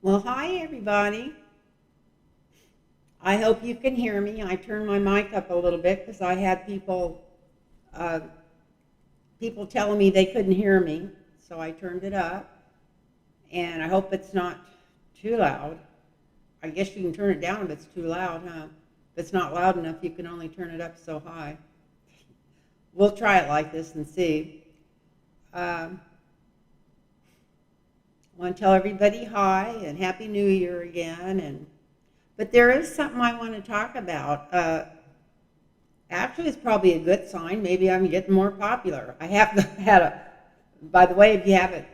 Well, hi everybody. I hope you can hear me. I turned my mic up a little bit because I had uh, people telling me they couldn't hear me, so I turned it up. And I hope it's not too loud. I guess you can turn it down if it's too loud, huh? If it's not loud enough, you can only turn it up so high. We'll try it like this and see. I want to tell everybody hi and Happy New Year again. But there is something I want to talk about. Actually, it's probably a good sign. Maybe I'm getting more popular. I have had by the way, if you haven't,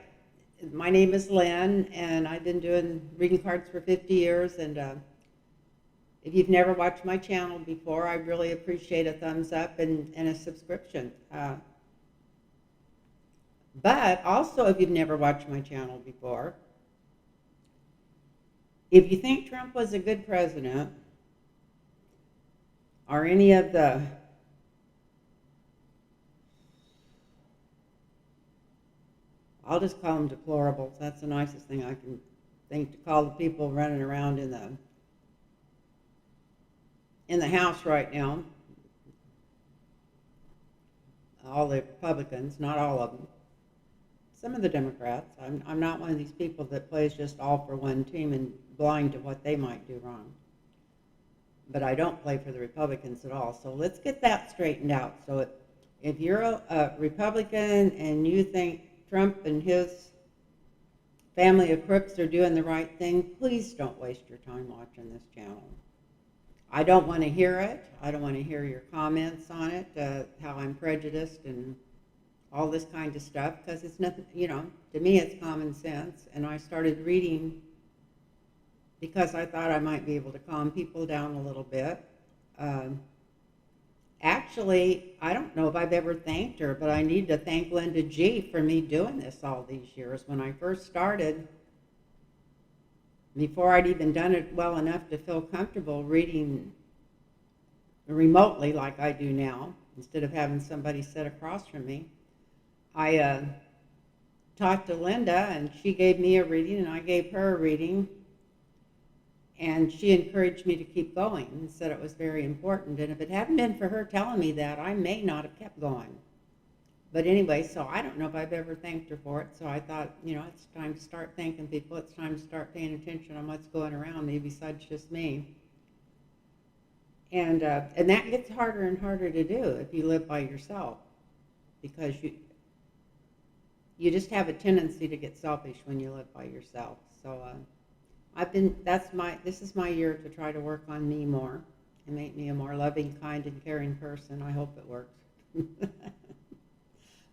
my name is Lynn, and I've been doing reading cards for 50 years. And if you've never watched my channel before, I really appreciate a thumbs up and a subscription. But also, if you've never watched my channel before, if you think Trump was a good president, or any of the I'll just call them deplorables. That's the nicest thing I can think to call the people running around in the House right now. All the Republicans, not all of them. Some of the Democrats. I'm not one of these people that plays just all for one team and blind to what they might do wrong. But I don't play for the Republicans at all. So let's get that straightened out. So if you're a Republican and you think Trump and his family of crooks are doing the right thing, please don't waste your time watching this channel. I don't want to hear it. I don't want to hear your comments on it, how I'm prejudiced and all this kind of stuff, because it's nothing, to me it's common sense. And I started reading because I thought I might be able to calm people down a little bit. Actually, I don't know if I've ever thanked her, but I need to thank Linda G for me doing this all these years. When I first started, before I'd even done it well enough to feel comfortable reading remotely like I do now, instead of having somebody sit across from me, I talked to Linda, and she gave me a reading, and I gave her a reading. And she encouraged me to keep going and said it was very important. And if it hadn't been for her telling me that, I may not have kept going. But anyway, so I don't know if I've ever thanked her for it. So I thought, it's time to start thanking people. It's time to start paying attention on what's going around me besides just me. And that gets harder and harder to do if you live by yourself, because you just have a tendency to get selfish when you live by yourself. So this is my year to try to work on me more and make me a more loving, kind, and caring person. I hope it works.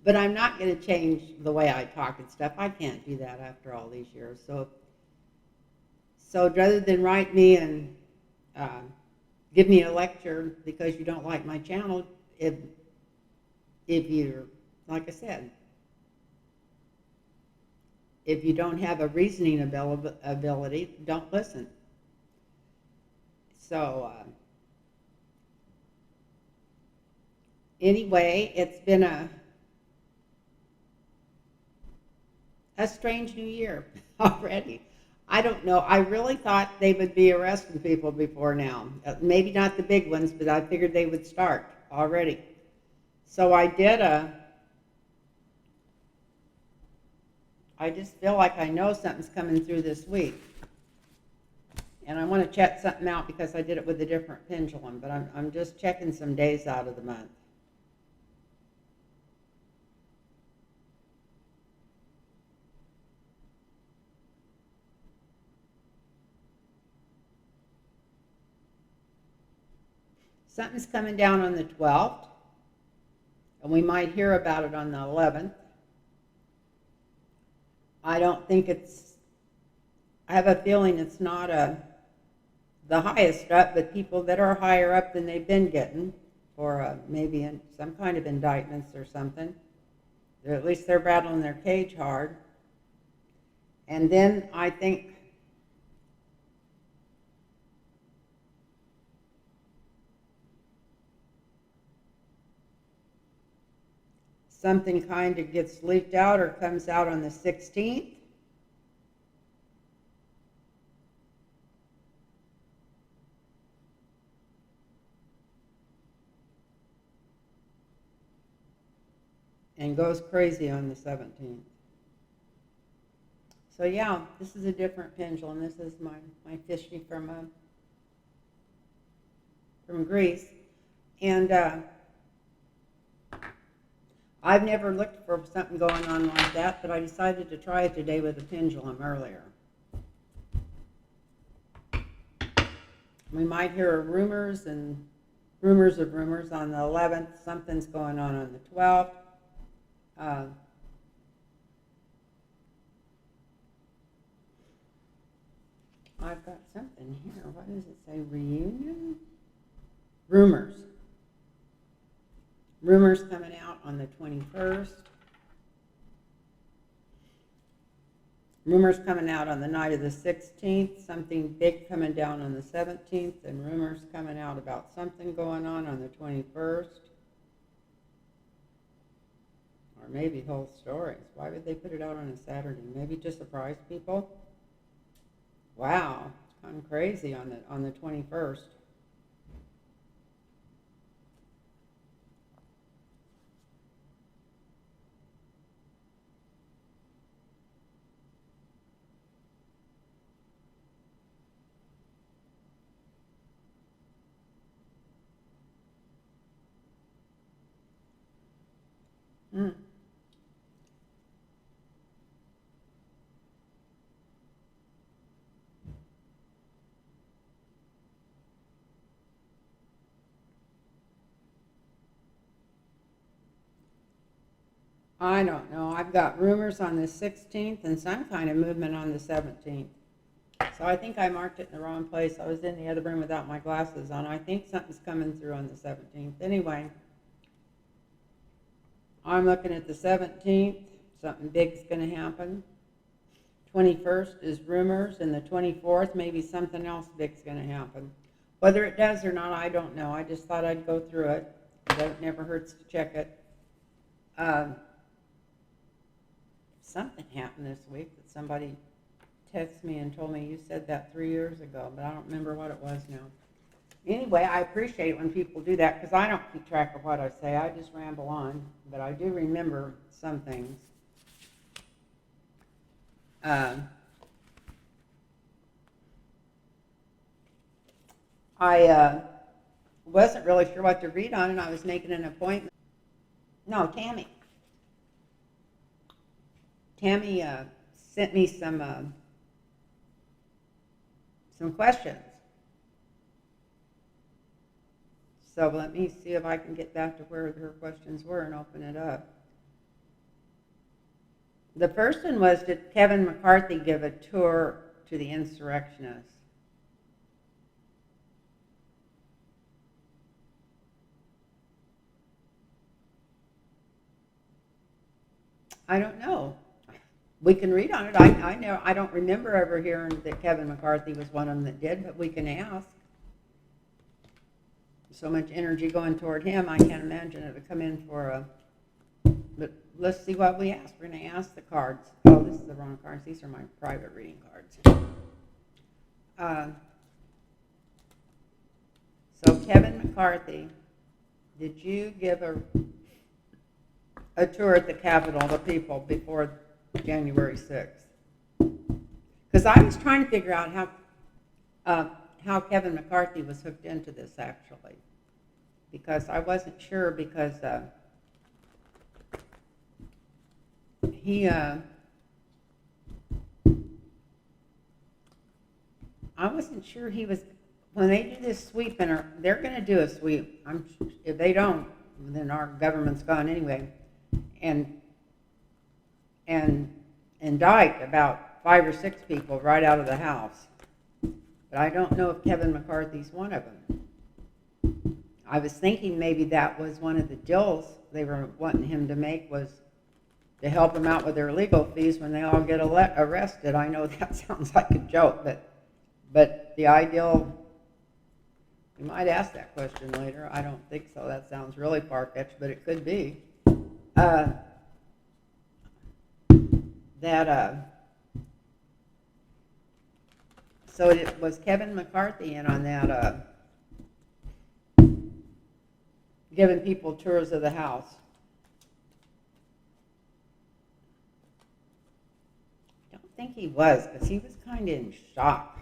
But I'm not going to change the way I talk and stuff. I can't do that after all these years. So rather than write me and give me a lecture because you don't like my channel, if you're, like I said, if you don't have a reasoning ability, don't listen. So anyway, it's been a strange new year already. I don't know. I really thought they would be arresting people before now. Maybe not the big ones, but I figured they would start already. So I just feel like I know something's coming through this week. And I want to check something out because I did it with a different pendulum, but I'm just checking some days out of the month. Something's coming down on the 12th, and we might hear about it on the 11th. I don't think I have a feeling it's not the highest up, but people that are higher up than they've been getting for maybe some kind of indictments or something. At least they're rattling their cage hard. And then I think something kind of gets leaked out or comes out on the 16th. and goes crazy on the 17th. So yeah, this is a different pendulum. This is my fishy from Greece. And I've never looked for something going on like that, but I decided to try it today with a pendulum earlier. We might hear rumors and rumors of rumors on the 11th. Something's going on the 12th. I've got something here. What does it say? Reunion? Rumors. Rumors coming out on the 21st. Rumors coming out on the night of the 16th. Something big coming down on the 17th. And rumors coming out about something going on the 21st. Or maybe whole stories. Why would they put it out on a Saturday? Maybe to surprise people? Wow, it's kind of crazy on the 21st. Mm. I don't know. I've got rumors on the 16th and some kind of movement on the 17th. So I think I marked it in the wrong place. I was in the other room without my glasses on. I think something's coming through on the 17th. Anyway, I'm looking at the 17th. Something big's going to happen. 21st is rumors, and the 24th, maybe something else big's going to happen. Whether it does or not, I don't know. I just thought I'd go through it. It never hurts to check it. Something happened this week that somebody texted me and told me you said that 3 years ago, but I don't remember what it was now. Anyway, I appreciate it when people do that because I don't keep track of what I say. I just ramble on, but I do remember some things. I wasn't really sure what to read on, and I was making an appointment. No, Tammy. Tammy sent me some questions. So let me see if I can get back to where her questions were and open it up. The first one was, did Kevin McCarthy give a tour to the insurrectionists? I don't know. We can read on it. I know. I don't remember ever hearing that Kevin McCarthy was one of them that did, but we can ask. So much energy going toward him, I can't imagine it would come in for a. But let's see what we ask. We're going to ask the cards. Oh, this is the wrong cards. These are my private reading cards. So Kevin McCarthy, did you give a tour at the Capitol to people before January 6th? Because I was trying to figure out how Kevin McCarthy was hooked into this, actually. Because I wasn't sure, because I wasn't sure he was, when they do this sweep, and they're going to do a sweep. If they don't, then our government's gone anyway. And indict about 5 or 6 people right out of the House. But I don't know if Kevin McCarthy's one of them. I was thinking maybe that was one of the deals they were wanting him to make, was to help them out with their legal fees when they all get arrested. I know that sounds like a joke, but the ideal, we might ask that question later. I don't think so. That sounds really far-fetched, but it could be. So it was Kevin McCarthy in on that, giving people tours of the House. he was, because he was kind of in shock.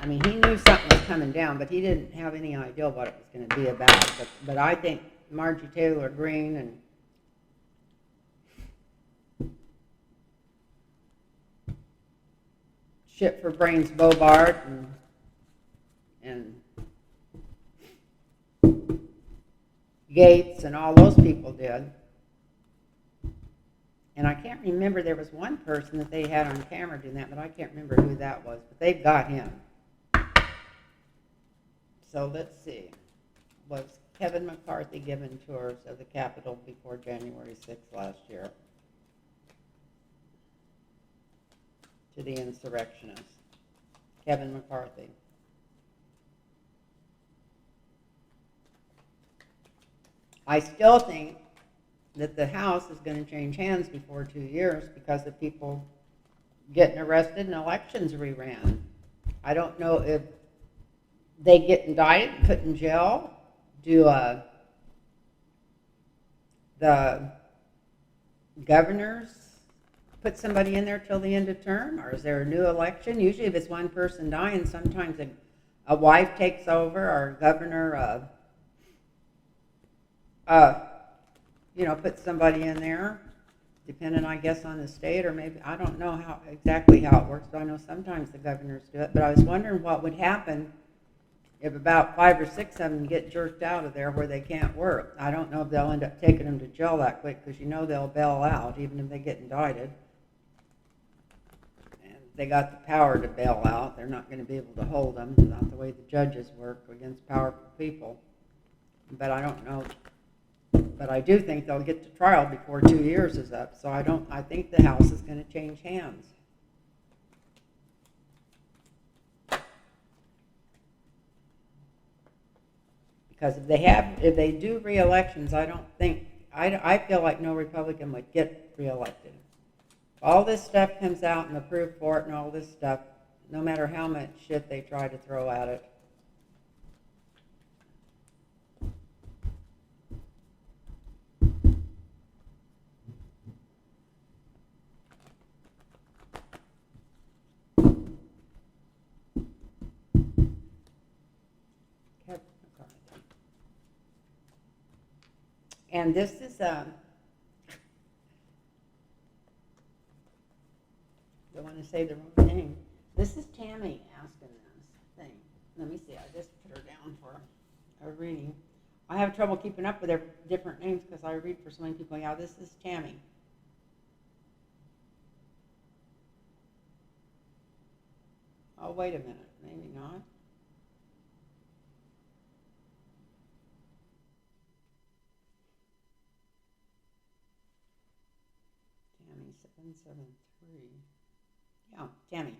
I mean, he knew something was coming down, but he didn't have any idea what it was going to be about. But I think Margie Taylor Greene and Shit for Brains Bobart and Gates and all those people did. And I can't remember, there was one person that they had on camera doing that, but I can't remember who that was. But they've got him. So let's see. Was Kevin McCarthy given tours of the Capitol before January 6th last year to the insurrectionists? Kevin McCarthy. I still think that the House is going to change hands before 2 years because of people getting arrested and elections reran. I don't know if they get indicted and put in jail. Do the governors put somebody in there till the end of term, or is there a new election? Usually if it's one person dying, sometimes a wife takes over, or a governor puts somebody in there, depending, I guess, on the state, or maybe, I don't know exactly how it works, but I know sometimes the governors do it. But I was wondering what would happen if about 5 or 6 of them get jerked out of there where they can't work. I don't know if they'll end up taking them to jail that quick, because they'll bail out even if they get indicted. And they got the power to bail out. They're not going to be able to hold them, not the way the judges work against powerful people. But I don't know. But I do think they'll get to trial before 2 years is up. So I think the House is going to change hands. Because if they do re-elections, I feel like no Republican would get re-elected. All this stuff comes out and approved for it and all this stuff, no matter how much shit they try to throw at it. And this is, don't want to say the wrong name. This is Tammy asking this thing. Let me see, I just put her down for a reading. I have trouble keeping up with their different names because I read for so many people. Yeah, this is Tammy. Oh, wait a minute, maybe not. Tammy 773. Yeah, Tammy.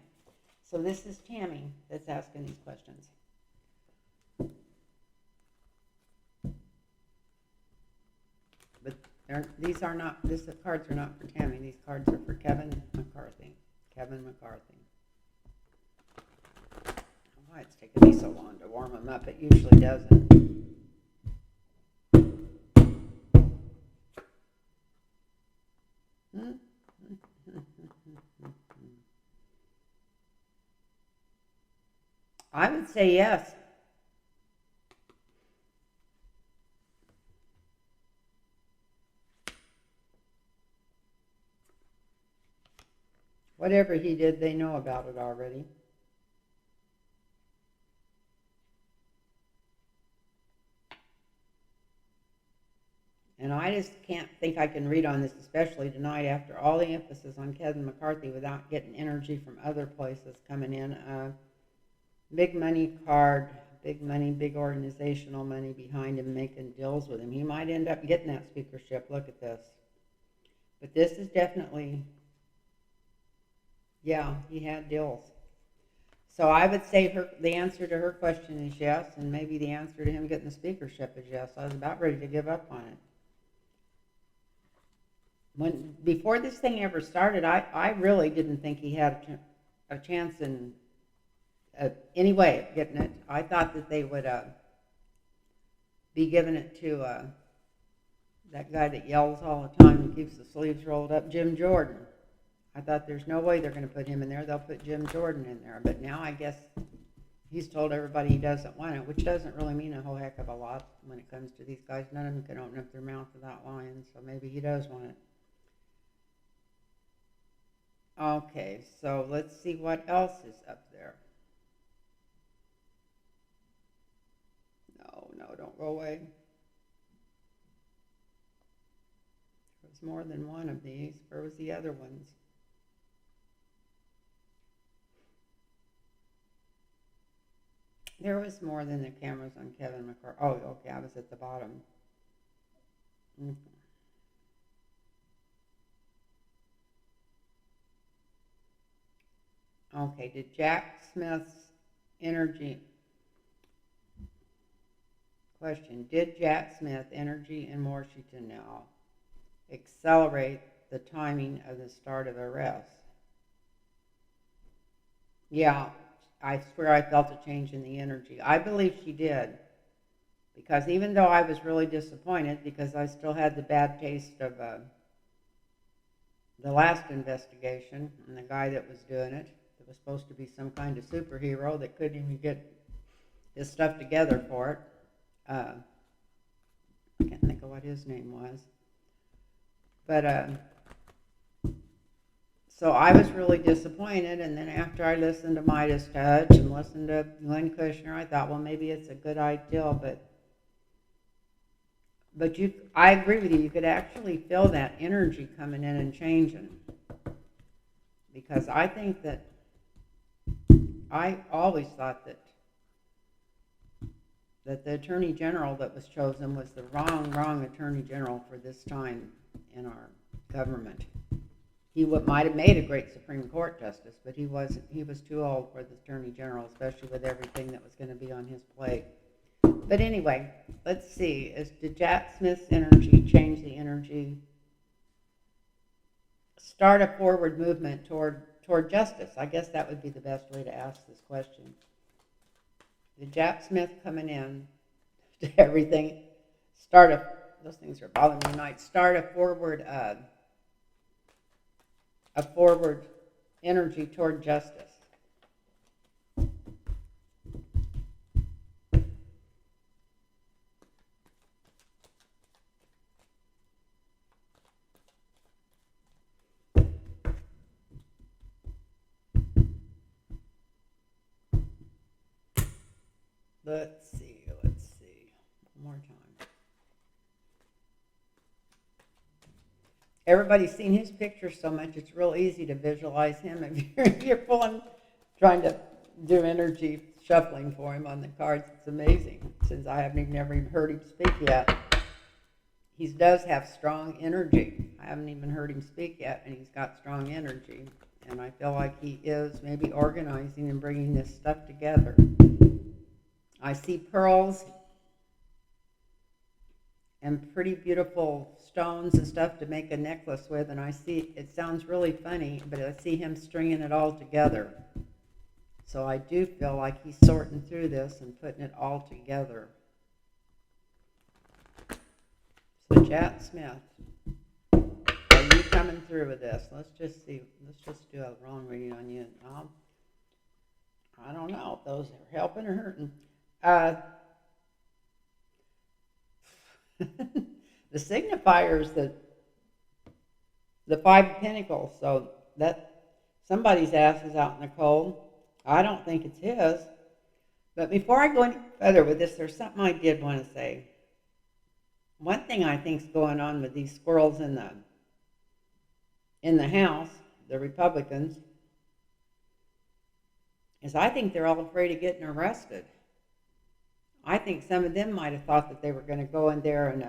So this is Tammy that's asking these questions. But these cards are not for Tammy. These cards are for Kevin McCarthy. Kevin McCarthy. I don't know why it's taking me so long to warm them up. It usually doesn't. I would say yes. Whatever he did, they know about it already. And I just can't think I can read on this, especially tonight after all the emphasis on Kevin McCarthy, without getting energy from other places coming in. Big money card, big money, big organizational money behind him, making deals with him. He might end up getting that speakership. Look at this. But this is definitely, yeah, he had deals. So I would say the answer to her question is yes, and maybe the answer to him getting the speakership is yes. I was about ready to give up on it. Before this thing ever started, I really didn't think he had a chance in any way of getting it. I thought that they would be giving it to that guy that yells all the time and keeps the sleeves rolled up, Jim Jordan. I thought there's no way they're going to put him in there. They'll put Jim Jordan in there. But now I guess he's told everybody he doesn't want it, which doesn't really mean a whole heck of a lot when it comes to these guys. None of them can open up their mouth without lying, so maybe he does want it. Okay, so let's see what else is up there. No, don't go away. There was more than one of these. Where was the other ones? There was more than the cameras on Kevin McCarthy. Oh, okay, I was at the bottom. Okay, did Jack Smith's energy... Question, did Jack Smith, energy in Washington now, accelerate the timing of the start of arrest? Yeah, I swear I felt a change in the energy. I believe she did. Because even though I was really disappointed, because I still had the bad taste of the last investigation, and the guy that was doing it, that was supposed to be some kind of superhero that couldn't even get his stuff together for it. I can't think of what his name was. But, so I was really disappointed, and then after I listened to Midas Touch and listened to Glenn Kushner, I thought, well, maybe it's a good idea, but I agree with you, you could actually feel that energy coming in and changing. Because I think that, I always thought that the Attorney General that was chosen was the wrong Attorney General for this time in our government. He might have made a great Supreme Court justice, but he was too old for the Attorney General, especially with everything that was going to be on his plate. But anyway, let's see. Did Jack Smith's energy change the energy? Start a forward movement toward justice. I guess that would be the best way to ask this question. Did Jack Smith coming in to everything those things are bothering me tonight, start a forward energy toward justice? Let's see. One more time. Everybody's seen his picture so much, it's real easy to visualize him if you're trying to do energy shuffling for him on the cards. It's amazing, since I haven't never even heard him speak yet. He does have strong energy. I haven't even heard him speak yet, and he's got strong energy. And I feel like he is maybe organizing and bringing this stuff together. I see pearls and pretty beautiful stones and stuff to make a necklace with, and I see, it sounds really funny, but I see him stringing it all together. So I do feel like he's sorting through this and putting it all together. So Jack Smith, are you coming through with this? Let's just see. Let's just do a wrong reading on you. I don't know if those are helping or hurting. The signifiers, the Five of Pentacles, so that somebody's ass is out in the cold. I don't think it's his. But before I go any further with this, there's something I did want to say. One thing I think's going on with these squirrels in the House, the Republicans, is I think they're all afraid of getting arrested. I think some of them might have thought that they were going to go in there and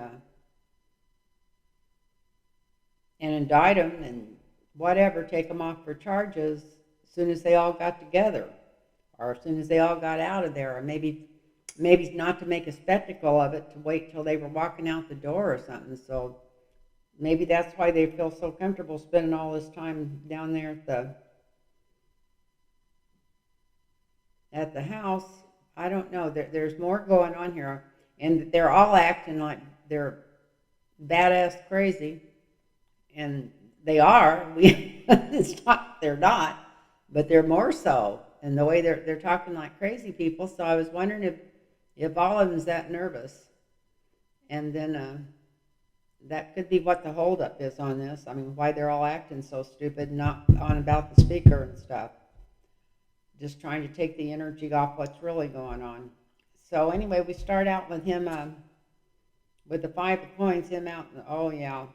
indict them and whatever, take them off for charges as soon as they all got together, or as soon as they all got out of there, or maybe not to make a spectacle of it, to wait till they were walking out the door or something. So maybe that's why they feel so comfortable spending all this time down there at the House. I don't know. There's more going on here, and they're all acting like they're badass crazy, and they are. We It's not, they're not, but they're more so. And the way they're talking like crazy people. So I was wondering if all of them's that nervous. And then that could be what the holdup is on this. I mean, why they're all acting so stupid, not on about the speaker and stuff. Just trying to take the energy off what's really going on. So anyway, we start out with him, with the 5 of coins, him out, oh yeah.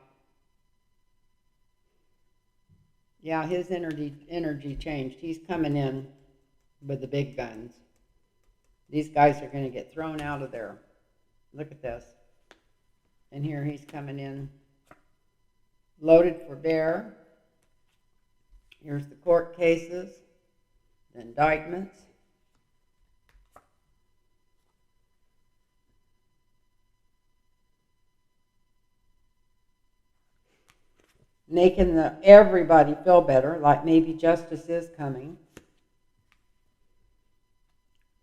Yeah, his energy changed. He's coming in with the big guns. These guys are going to get thrown out of there. Look at this. And here he's coming in loaded for bear. Here's the court cases, the indictments. Making everybody feel better, like maybe justice is coming.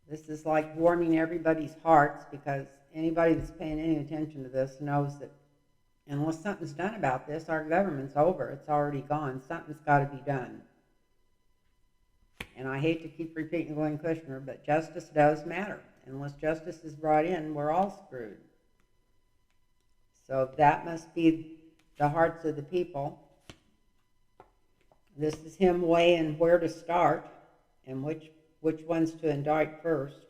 This is like warming everybody's hearts, because anybody that's paying any attention to this knows that unless something's done about this, our government's over. It's already gone. Something's got to be done. And I hate to keep repeating Glenn Kushner, but justice does matter. Unless justice is brought in, we're all screwed. So that must be the hearts of the people. This is him weighing where to start and which ones to indict first.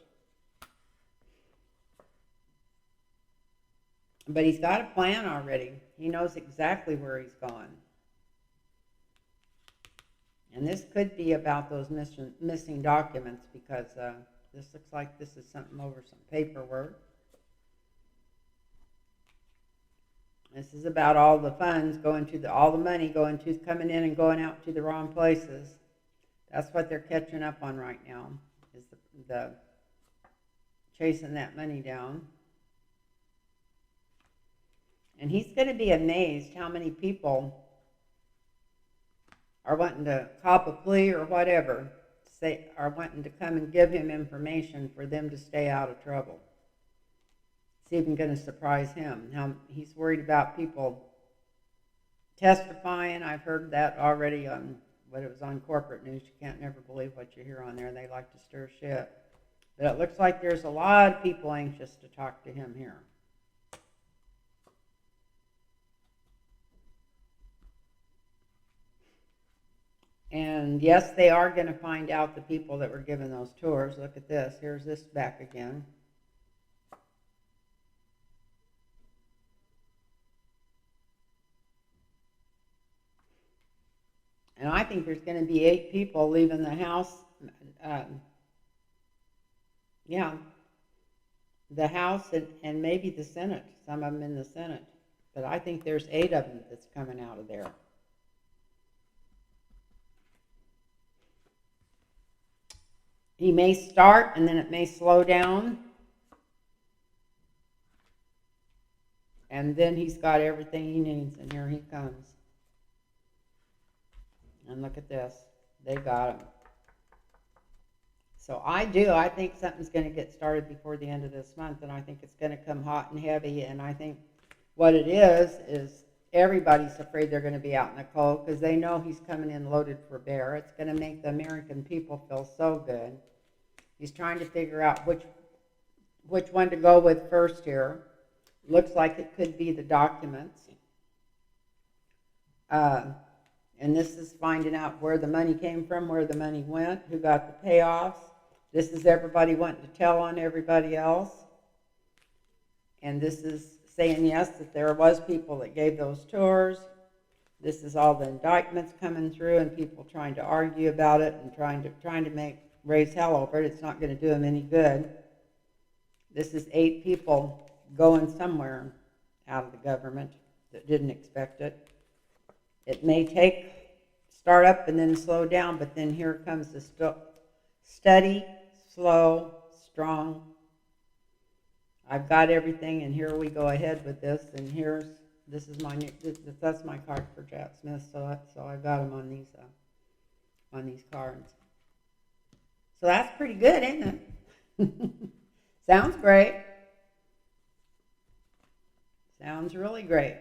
But he's got a plan already. He knows exactly where he's going. And this could be about those missing documents, because this looks like this is something over some paperwork. This is about all the funds going to all the money coming in and going out to the wrong places. That's what they're catching up on right now, is the chasing that money down. And he's going to be amazed how many people are wanting to cop a plea or whatever, are wanting to come and give him information for them to stay out of trouble. It's even going to surprise him. How he's worried about people testifying. I've heard that already on what it was on corporate news. You can't never believe what you hear on there. They like to stir shit. But it looks like there's a lot of people anxious to talk to him here. And yes, they are going to find out the people that were given those tours. Look at this. Here's this back again. And I think there's going to be 8 people leaving the House. The House and maybe the Senate. Some of them in the Senate. But I think there's 8 of them that's coming out of there. He may start and then it may slow down. And then he's got everything he needs, and here he comes. And look at this. They got him. So I think something's going to get started before the end of this month, and I think it's going to come hot and heavy, and I think what it is everybody's afraid they're going to be out in the cold because they know he's coming in loaded for bear. It's going to make the American people feel so good. He's trying to figure out which one to go with first here. Looks like it could be the documents. And this is finding out where the money came from, where the money went, who got the payoffs. This is everybody wanting to tell on everybody else. And this is saying, yes, that there was people that gave those tours. This is all the indictments coming through and people trying to argue about it and trying to raise hell over it. It's not going to do them any good. This is 8 people going somewhere out of the government that didn't expect it. It may start up and then slow down, but then here comes the steady, slow, strong. I've got everything, and here we go ahead with this. And that's my card for Jack Smith. So I got him on these cards. So that's pretty good, isn't it? Sounds great. Sounds really great.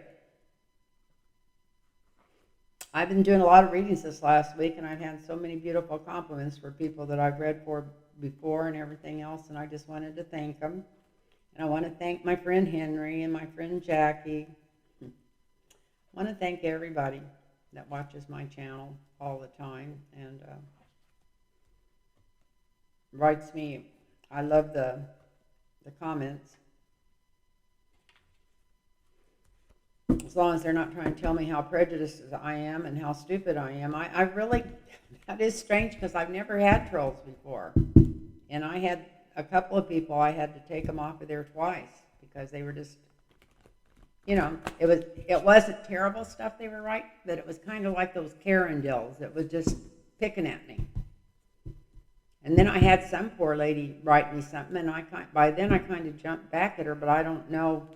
I've been doing a lot of readings this last week, and I've had so many beautiful compliments for people that I've read for before and everything else, and I just wanted to thank them. And I want to thank my friend Henry and my friend Jackie. I want to thank everybody that watches my channel all the time and writes me. I love the comments. As long as they're not trying to tell me how prejudiced I am and how stupid I am. I really, that is strange because I've never had trolls before. And I had a couple of people, I had to take them off of there twice because they were just, you know, it wasn't terrible stuff they were writing, but it was kind of like those Karen dills. It was just picking at me. And then I had some poor lady write me something, and by then I kind of jumped back at her, but I don't know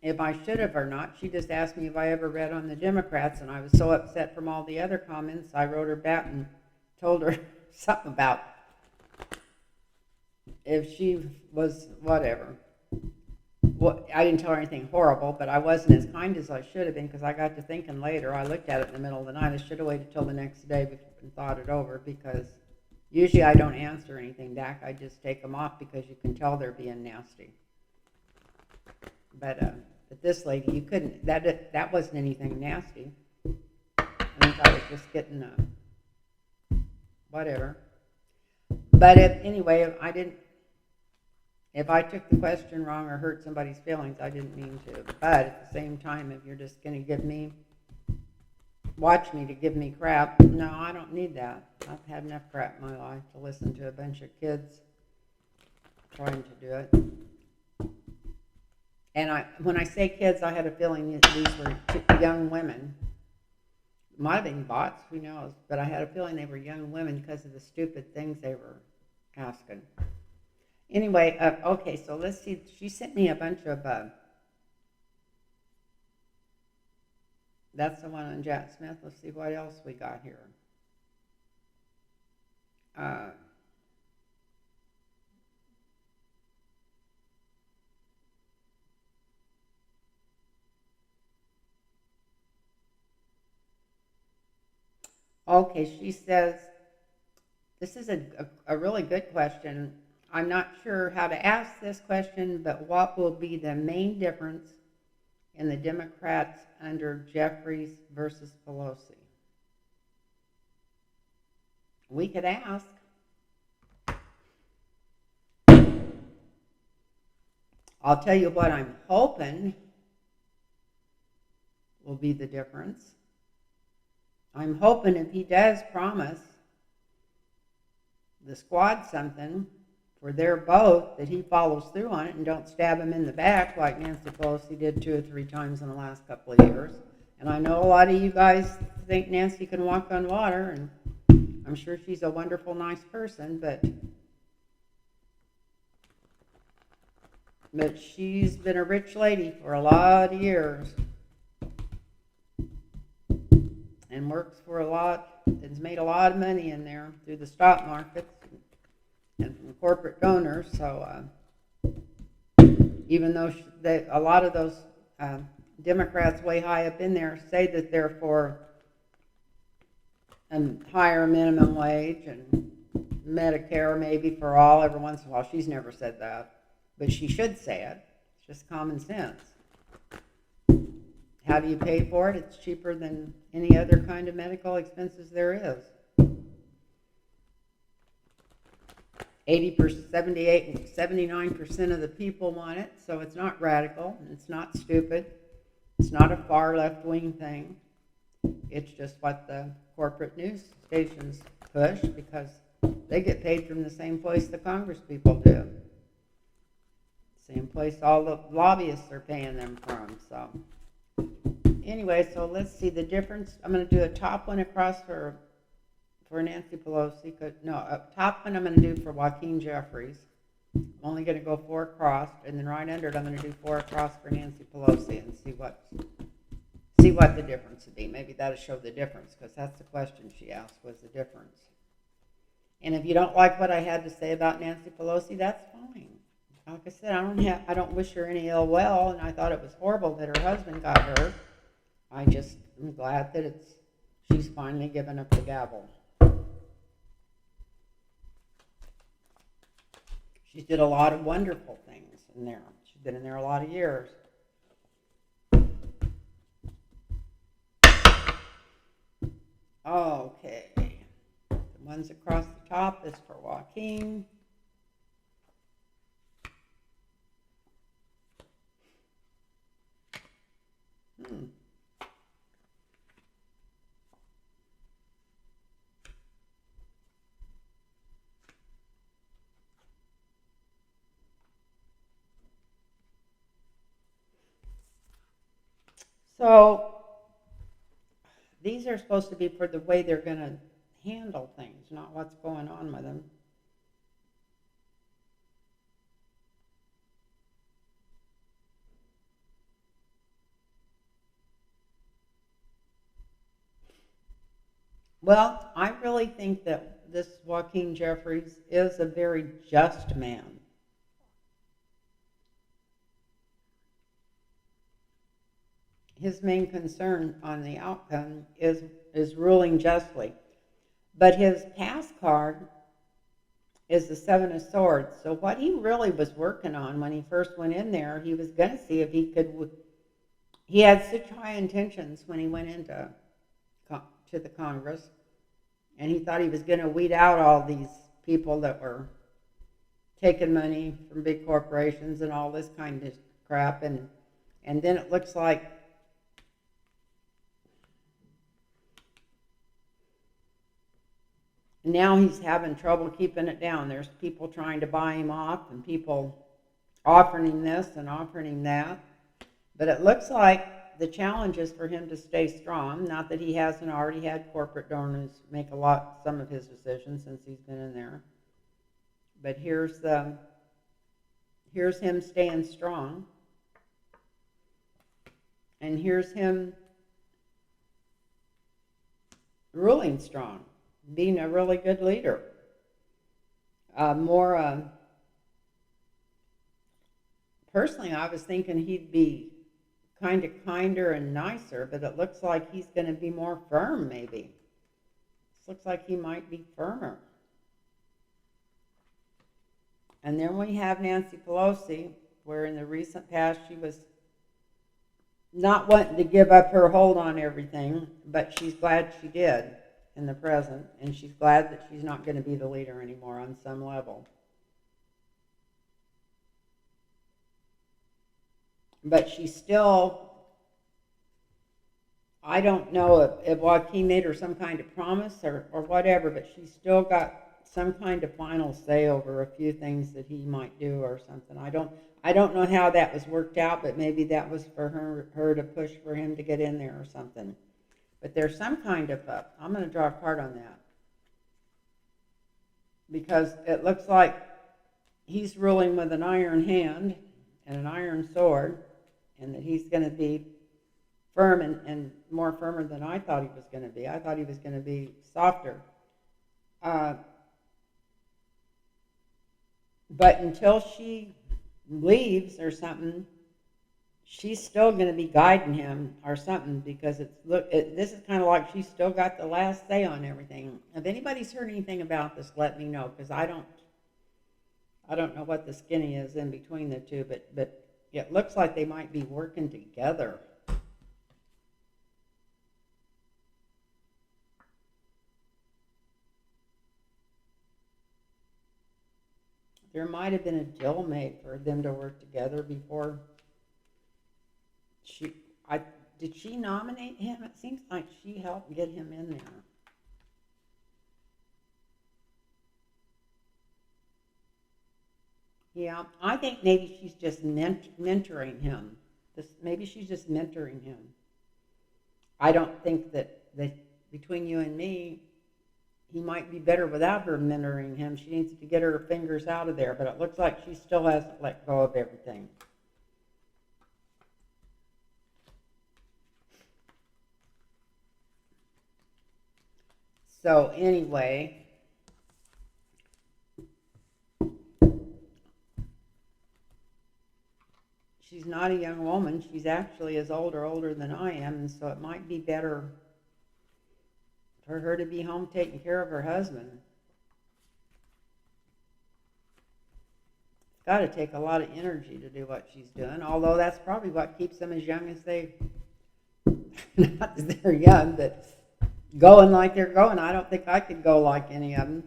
if I should have or not. She just asked me if I ever read on the Democrats, and I was so upset from all the other comments, I wrote her back and told her something about if she was whatever. Well, I didn't tell her anything horrible, but I wasn't as kind as I should have been because I got to thinking later. I looked at it in the middle of the night. I should have waited till the next day and thought it over because usually I don't answer anything back. I just take them off because you can tell they're being nasty. But this lady, you couldn't. That wasn't anything nasty. I think I was just getting whatever. But anyway, if I took the question wrong or hurt somebody's feelings, I didn't mean to. But at the same time, if you're just going to watch me to give me crap, no, I don't need that. I've had enough crap in my life to listen to a bunch of kids trying to do it. And when I say kids, I had a feeling that these were young women. Might have been bots, who knows? But I had a feeling they were young women because of the stupid things they were asking. Anyway, okay, so let's see. She sent me a bunch of, that's the one on Jack Smith. Let's see what else we got here. Okay, she says, this is a really good question. I'm not sure how to ask this question, but what will be the main difference in the Democrats under Jeffries versus Pelosi? We could ask. I'll tell you what I'm hoping will be the difference. I'm hoping if he does promise the squad something for their vote, that he follows through on it and don't stab him in the back like Nancy Pelosi did 2 or 3 times in the last couple of years. And I know a lot of you guys think Nancy can walk on water, and I'm sure she's a wonderful, nice person, but she's been a rich lady for a lot of years and works for has made a lot of money in there through the stock markets and from corporate donors. So even though a lot of those Democrats way high up in there say that they're for a higher minimum wage and Medicare maybe for all every once in a while. She's never said that, but she should say it. It's just common sense. How do you pay for it? It's cheaper than any other kind of medical expenses there is. 79% of the people want it, so it's not radical, it's not stupid, it's not a far left-wing thing. It's just what the corporate news stations push because they get paid from the same place the Congress people do. Same place all the lobbyists are paying them from. So anyway, so let's see the difference. I'm going to do a top one across for Nancy Pelosi. A top one I'm going to do for Joaquin Jeffries. I'm only going to go 4 across, and then right under it I'm going to do 4 across for Nancy Pelosi and see what the difference would be. Maybe that'll show the difference, because that's the question she asked, was the difference. And if you don't like what I had to say about Nancy Pelosi, that's fine. Like I said, I don't wish her any ill will, and I thought it was horrible that her husband got hurt. I just am glad that she's finally given up the gavel. She did a lot of wonderful things in there. She's been in there a lot of years. Okay. The ones across the top is for Joaquin. So these are supposed to be for the way they're going to handle things, not what's going on with them. Well, I really think that this Joaquin Jeffries is a very just man. His main concern on the outcome is ruling justly. But his pass card is the Seven of Swords. So what he really was working on when he first went in there, he was going to see if he could. He had such high intentions when he went into to the Congress, and he thought he was going to weed out all these people that were taking money from big corporations and all this kind of crap, and then it looks like now he's having trouble keeping it down. There's people trying to buy him off and people offering him this and offering him that. But it looks like the challenge is for him to stay strong. Not that he hasn't already had corporate donors make some of his decisions since he's been in there. But here's him staying strong. And here's him ruling strong, being a really good leader. Personally, I was thinking he'd be kind of kinder and nicer, but it looks like he's going to be more firm, maybe. This looks like he might be firmer. And then we have Nancy Pelosi, where in the recent past she was not wanting to give up her hold on everything, but she's glad she did in the present, and she's glad that she's not going to be the leader anymore on some level. But she's still, I don't know if Joaquin made her some kind of promise or whatever, but she's still got some kind of final say over a few things that he might do or something. I don't know how that was worked out, but maybe that was for her to push for him to get in there or something. But there's some kind of I'm going to draw a card on that, because it looks like he's ruling with an iron hand and an iron sword, and that he's going to be firm and more firmer than I thought he was going to be. I thought he was going to be softer. But until she leaves or something, she's still going to be guiding him or something, because this is kind of like she's still got the last say on everything. If anybody's heard anything about this, let me know, because I don't know what the skinny is in between the two, but it looks like they might be working together. There might have been a deal made for them to work together before did she nominate him? It seems like she helped get him in there. Yeah, I think maybe she's just mentoring him. Maybe she's just mentoring him. I don't think that between you and me, he might be better without her mentoring him. She needs to get her fingers out of there, but it looks like she still hasn't let go of everything. So anyway, she's not a young woman. She's actually as older than I am, and so it might be better for her to be home taking care of her husband. It's got to take a lot of energy to do what she's doing, although that's probably what keeps them as young as they, not that they're young, but going like they're going. I don't think I could go like any of them.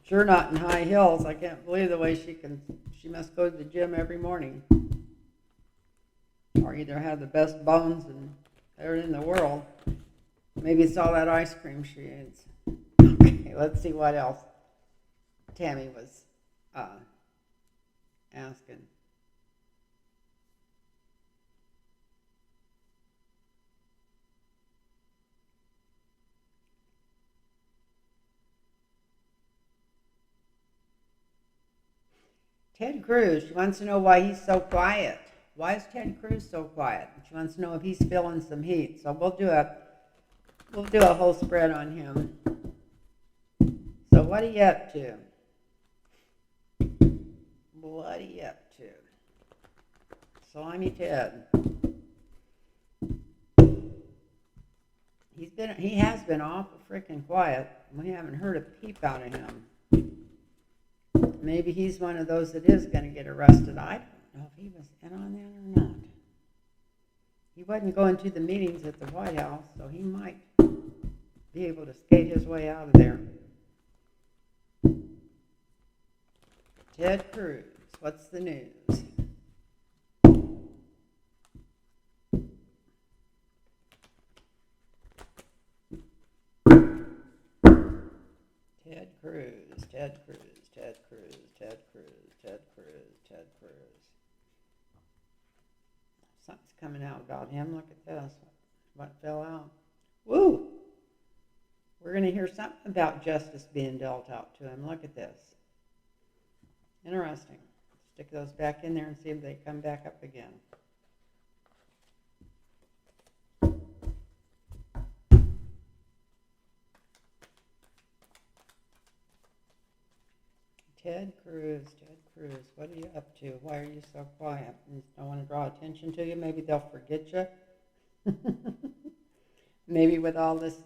Sure not in high heels. I can't believe the way she must go to the gym every morning. Or either have the best bones and they're in the world. Maybe it's all that ice cream she eats. Okay, let's see what else Tammy was asking. Ted Cruz, she wants to know why he's so quiet. Why is Ted Cruz so quiet? She wants to know if he's feeling some heat. So we'll do a whole spread on him. So what are you up to? What are you up to? Slimy Ted. He has been awful freaking quiet. We haven't heard a peep out of him. Maybe he's one of those that is going to get arrested. I don't know if he was in on that or not. He wasn't going to the meetings at the White House, so he might be able to skate his way out of there. Ted Cruz, what's the news? Ted Cruz, Ted Cruz, Ted Cruz, Ted Cruz, Ted Cruz, Ted Cruz. Something's coming out about him. Look at this. What fell out? Woo! We're going to hear something about justice being dealt out to him. Look at this. Interesting. Stick those back in there and see if they come back up again. Ted Cruz, what are you up to? Why are you so quiet? You don't want to draw attention to you? Maybe they'll forget you? Maybe with all this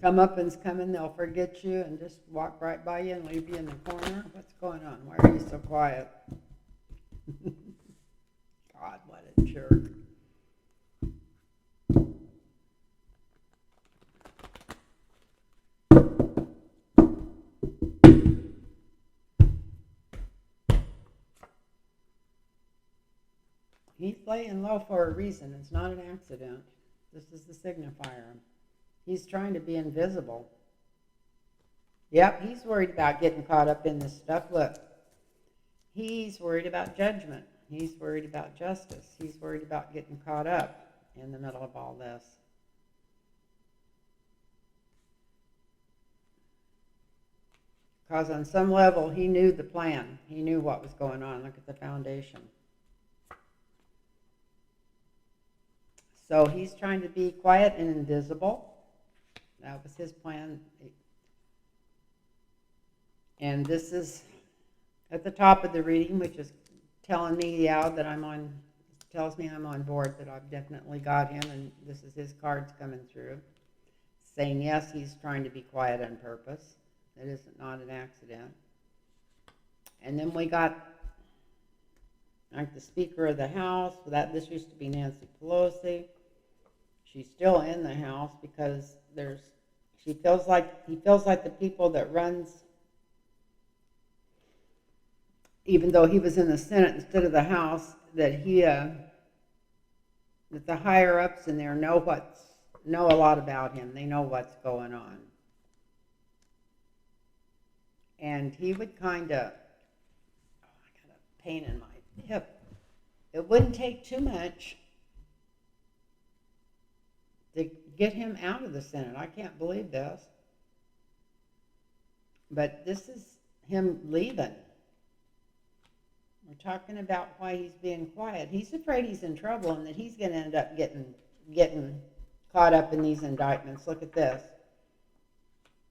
comeuppance coming, they'll forget you and just walk right by you and leave you in the corner? What's going on? Why are you so quiet? God, what a jerk. He's laying low for a reason. It's not an accident. This is the signifier. He's trying to be invisible. Yep, he's worried about getting caught up in this stuff. Look, he's worried about judgment. He's worried about justice. He's worried about getting caught up in the middle of all this. Because on some level, he knew the plan. He knew what was going on. Look at the foundation. So he's trying to be quiet and invisible. That was his plan. And this is at the top of the reading, which is telling me, that tells me I'm on board, that I've definitely got him, and this is his cards coming through, saying yes, he's trying to be quiet on purpose. It is not an accident. And then we got like the Speaker of the House. This used to be Nancy Pelosi. She's still in the House because he feels like the people that runs, even though he was in the Senate instead of the House, that the higher ups in there know a lot about him. They know what's going on. And he would kind of, I got a pain in my hip. It wouldn't take too much to get him out of the Senate. I can't believe this. But this is him leaving. We're talking about why he's being quiet. He's afraid he's in trouble and that he's going to end up getting caught up in these indictments. Look at this.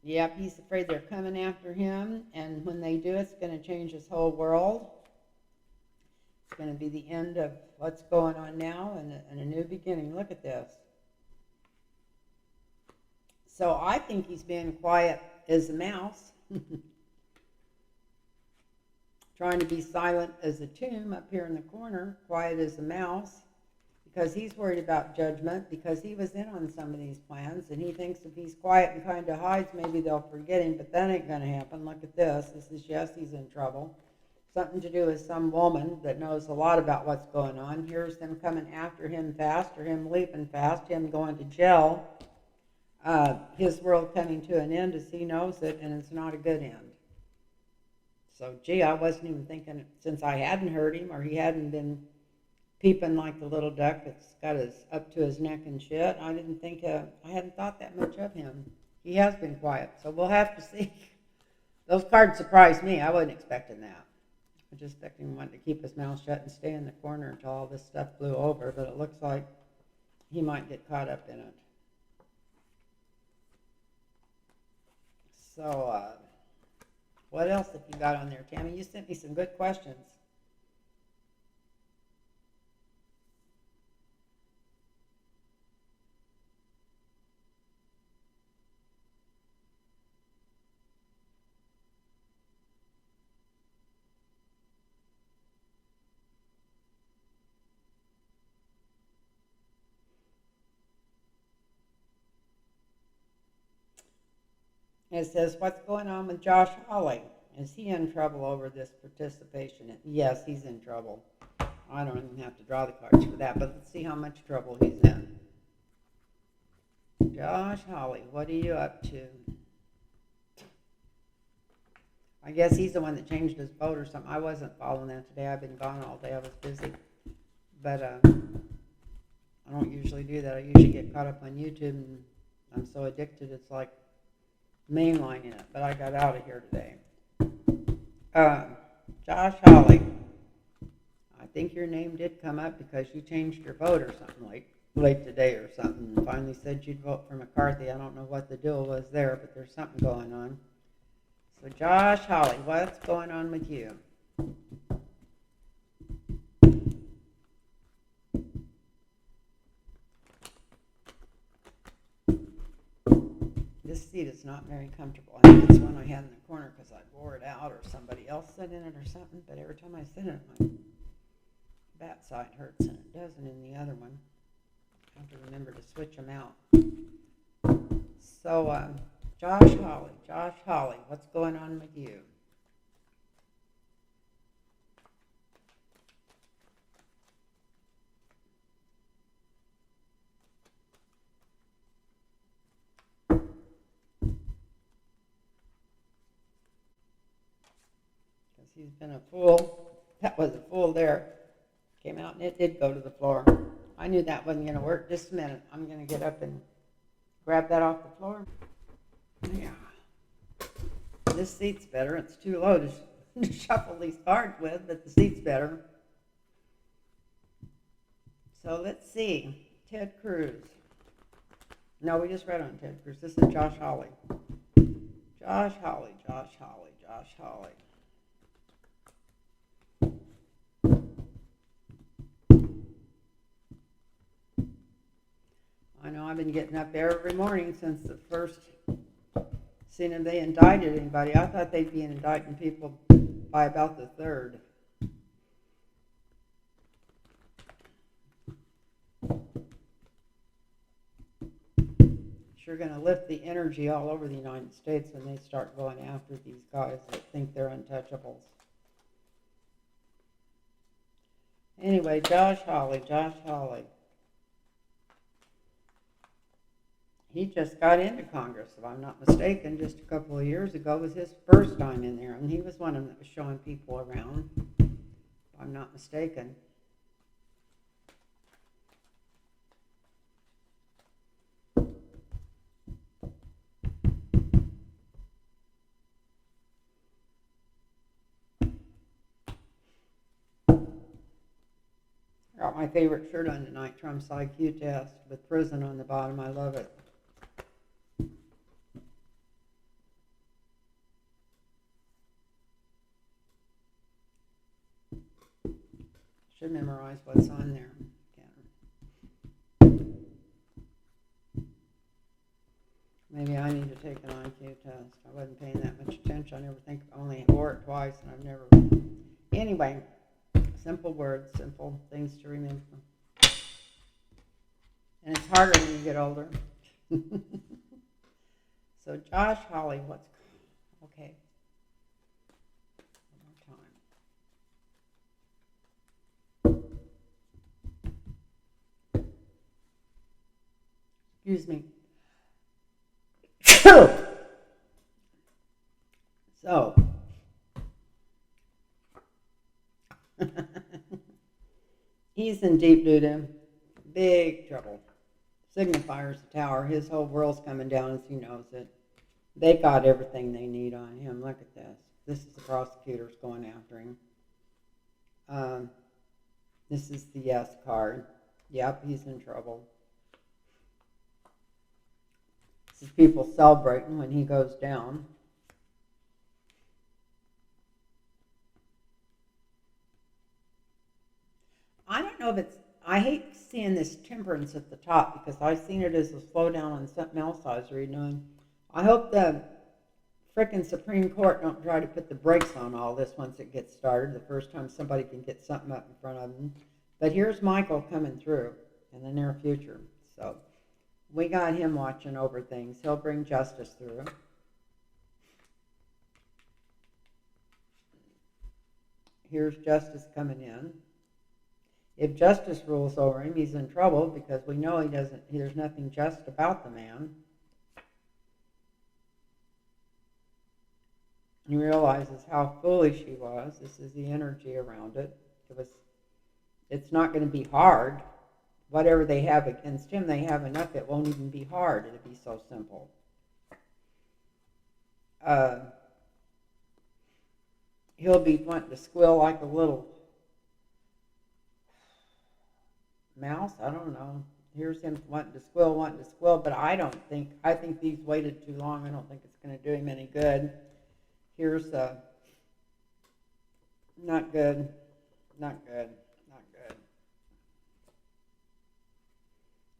Yep, he's afraid they're coming after him, and when they do, it's going to change his whole world. It's going to be the end of what's going on now and a new beginning. Look at this. So I think he's being quiet as a mouse, trying to be silent as a tomb up here in the corner, quiet as a mouse, because he's worried about judgment, because he was in on some of these plans, and he thinks if he's quiet and kind of hides, maybe they'll forget him, but that ain't going to happen. Look at this. This is Jesse's in trouble. Something to do with some woman that knows a lot about what's going on. Here's them coming after him fast, or him leaping fast, him going to jail. His world coming to an end as he knows it, and it's not a good end. So, gee, I wasn't even thinking, since I hadn't heard him, or he hadn't been peeping like the little duck that's got his up to his neck and shit, I didn't think, I hadn't thought that much of him. He has been quiet, so we'll have to see. Those cards surprised me. I wasn't expecting that. I was just expecting him to keep his mouth shut and stay in the corner until all this stuff blew over, but it looks like he might get caught up in it. So, what else have you got on there, Tammy? You sent me some good questions. It says, what's going on with Josh Hawley? Is he in trouble over this participation? Yes, he's in trouble. I don't even have to draw the cards for that, but let's see how much trouble he's in. Josh Hawley, what are you up to? I guess he's the one that changed his vote or something. I wasn't following that today. I've been gone all day. I was busy. But I don't usually do that. I usually get caught up on YouTube, and I'm so addicted it's like mainlining it. But I got out of here today. Josh Hawley, I think your name did come up because you changed your vote or something late today or something, and finally said you'd vote for McCarthy. I don't know what the deal was there, but there's something going on. So Josh Hawley, what's going on with you? This seat is not very comfortable. I think it's one I had in the corner because I wore it out or somebody else sat in it or something, but every time I sit in it, my back side hurts, and it doesn't in the other one. I have to remember to switch them out. So, Josh Hawley, what's going on with you? Because he's been a fool. That was a fool there. Came out and it did go to the floor. I knew that wasn't going to work. Just a minute. I'm going to get up and grab that off the floor. Yeah. This seat's better. It's too low to shuffle these cards with, but the seat's better. So let's see. Ted Cruz. No, we just read on Ted Cruz. This is Josh Hawley. Josh Hawley. I know I've been getting up every morning since the first seen if they indicted anybody. I thought they'd be indicting people by about the third. Sure going to lift the energy all over the United States when they start going after these guys that think they're untouchables. Anyway, Josh Hawley. He just got into Congress, if I'm not mistaken, just a couple of years ago. It was his first time in there, and he was one of them that was showing people around, if I'm not mistaken. Got my favorite shirt on tonight, Trump's IQ test with prison on the bottom. I love it. should memorize what's on there. Maybe I need to take an IQ test. I wasn't paying that much attention. I never think I only wore it twice, and I've never. Anyway, simple words, simple things to remember. And it's harder when you get older. So Josh Hawley, what's okay? One more time. Excuse me. So, he's in deep doo-doo, big trouble. Signifier's the tower. His whole world's coming down as he knows it. They got everything they need on him. Look at this. This is the prosecutors going after him. This is the yes card. Yep, he's in trouble. This is people celebrating when he goes down. I don't know if it's, I hate seeing this temperance at the top because I've seen it as a slowdown on something else I was reading on. I hope the frickin' Supreme Court don't try to put the brakes on all this once it gets started, the first time somebody can get something up in front of them. But here's Michael coming through in the near future. So we got him watching over things. He'll bring justice through. Here's justice coming in. If justice rules over him, he's in trouble because we know there's nothing just about the man. He realizes how foolish he was. This is the energy around it. It's not going to be hard. Whatever they have against him, they have enough. It won't even be hard. It'll be so simple. He'll be wanting to squeal like a little mouse. I don't know. Here's him wanting to squeal, but I think he's waited too long. I don't think it's going to do him any good. Here's not good.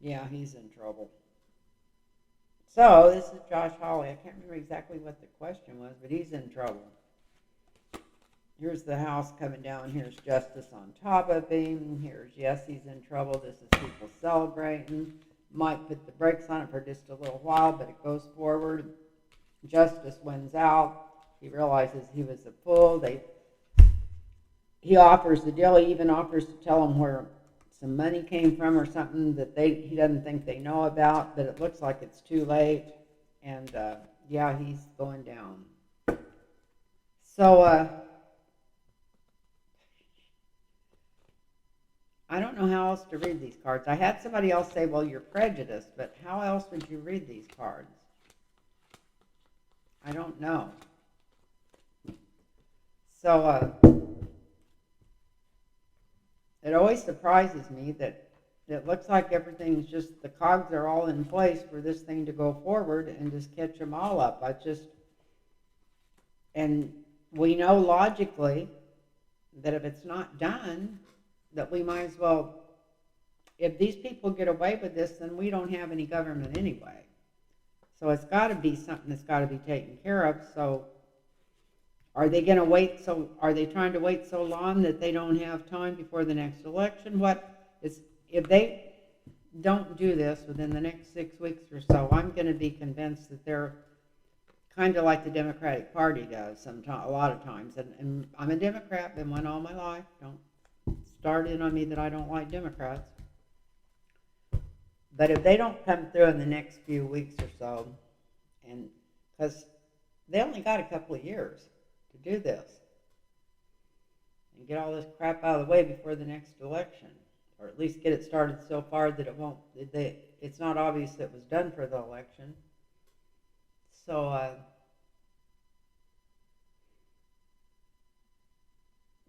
Yeah, he's in trouble. So this is Josh Hawley. I can't remember exactly what the question was, but he's in trouble. Here's the house coming down. Here's justice on top of him. Here's yes, he's in trouble. This is people celebrating. Might put the brakes on it for just a little while, but it goes forward. Justice wins out. He realizes he was a fool. He offers the deal. He even offers to tell him where some money came from or something that he doesn't think they know about, but it looks like it's too late. And yeah, he's going down. So I don't know how else to read these cards. I had somebody else say, well, you're prejudiced, but how else would you read these cards? I don't know. So it always surprises me that it looks like everything's just, the cogs are all in place for this thing to go forward and just catch them all up. And we know logically that if it's not done, that we might as well, if these people get away with this, then we don't have any government anyway. So it's got to be something that's got to be taken care of. So are they going to wait? Are they trying to wait so long that they don't have time before the next election? If they don't do this within the next 6 weeks or so, I'm going to be convinced that they're kind of like the Democratic Party does a lot of times. And I'm a Democrat, been one all my life. Don't start in on me that I don't like Democrats. But if they don't come through in the next few weeks or so, and because they only got a couple of years to do this and get all this crap out of the way before the next election, or at least get it started so far that it's not obvious that it was done for the election. So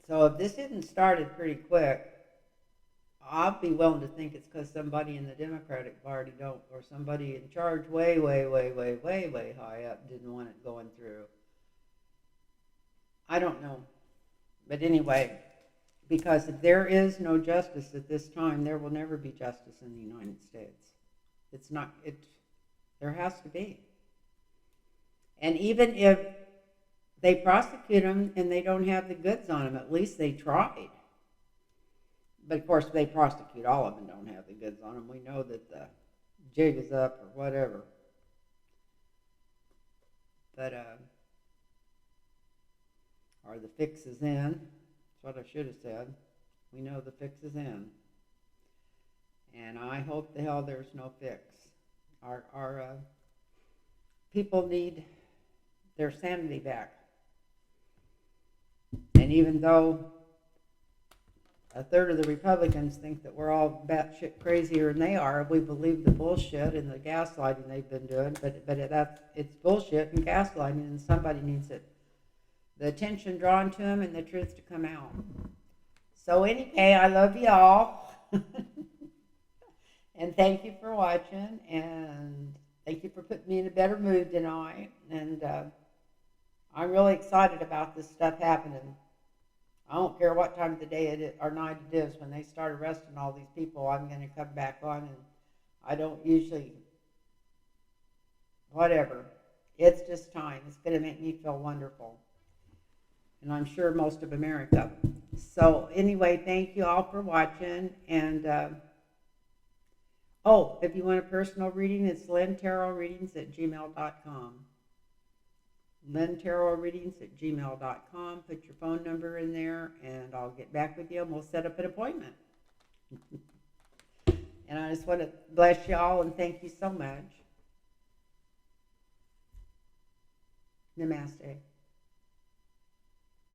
if this isn't started pretty quick, I'll be willing to think it's because somebody in the Democratic Party or somebody in charge way high up didn't want it going through. I don't know. But anyway, Because if there is no justice at this time, there will never be justice in the United States. It's not, there has to be. And even if they prosecute them and they don't have the goods on them, at least they tried. But of course, if they prosecute all of them and don't have the goods on them, we know that the jig is up or whatever. But, or the fix is in. That's what I should have said. We know the fix is in. And I hope the hell there's no fix. Our people need their sanity back. And even though a third of the Republicans think that we're all batshit crazier than they are, we believe the bullshit and the gaslighting they've been doing, but it's bullshit and gaslighting, and somebody needs it. The attention drawn to them and the truth to come out. So anyway, I love you all. And thank you for watching, and thank you for putting me in a better mood tonight. And I'm really excited about this stuff happening. I don't care what time of the day it is, or night it is. When they start arresting all these people, I'm going to come back on, and I don't usually, whatever. It's just time. It's going to make me feel wonderful. And I'm sure most of America. So anyway, thank you all for watching. And if you want a personal reading, it's LynnTarotReadings@gmail.com. LynnTarotReadings@gmail.com. Put your phone number in there, and I'll get back with you, and we'll set up an appointment. And I just want to bless you all and thank you so much. Namaste.